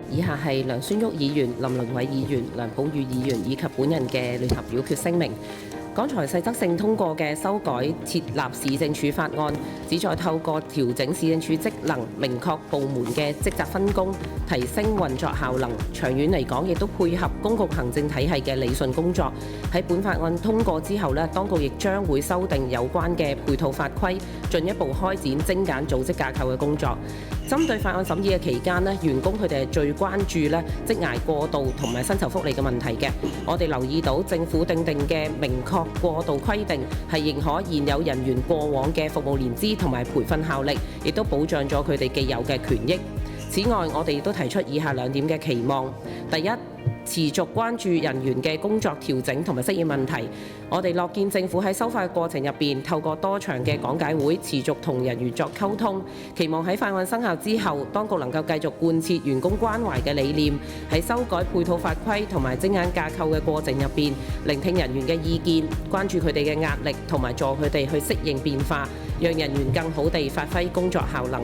以下係梁孫旭議員、林麟偉議員、梁普宇議員以及本人嘅聯合表決聲明。剛才細則性通過嘅修改設立市政署法案，旨在透過調整市政署職能，明確部門嘅職責分工，提升運作效能。長遠嚟講，亦都配合公共行政體系嘅理順工作。喺本法案通過之後呢，當局亦將會修訂有關嘅配套法規，進一步開展精簡組織架構嘅工作。針對法案審議嘅期間呢，員工佢哋係最關注咧職涯過渡同埋薪酬福利嘅問題嘅。我哋留意到政府訂定嘅明確過渡規定係認可現有人員過往嘅服務年資同埋培訓效力，亦都保障咗佢哋既有嘅權益。此外，我哋亦都提出以下兩點嘅期望：第一，持續關注人員嘅工作調整同埋適應問題。我哋樂見政府喺修法嘅過程入邊，透過多場嘅講解會，持續同人員作溝通。期望喺法案生效之後，當局能夠繼續貫徹員工關懷嘅理念，喺修改配套法規同埋精簡架構嘅過程入邊，聆聽人員嘅意見，關注佢哋嘅壓力，同埋助佢哋去適應變化，讓人員更好地發揮工作效能。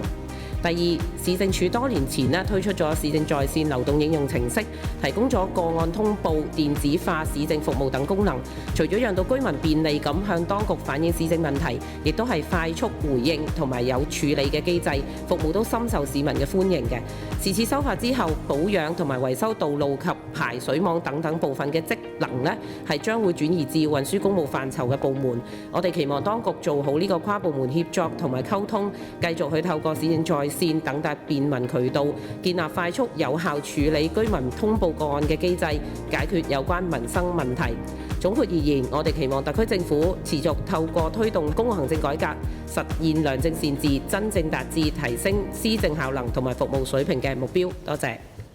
第二，市政署多年前推出咗市政在線流動應用程式，提供咗個案通報、電子化市政服務等功能。除咗讓到居民便利咁向當局反映市政問題，亦都係快速回應同埋有處理嘅機制，服務都深受市民嘅歡迎嘅。是次修法之後，保養同埋維修道路及排水網等等部分嘅職能係將會轉移至運輸公務範疇嘅部門。我哋期望當局做好呢個跨部門協作同埋溝通，繼續去透過市政在線等大便民渠道，建立快速有效處理居民通報個案嘅機制，解決有關民生問題。總括而言，我哋期望特區政府持續透過推動公共行政改革，實現良政善治，真正達至提升施政效能同埋服務水平嘅目標。多謝。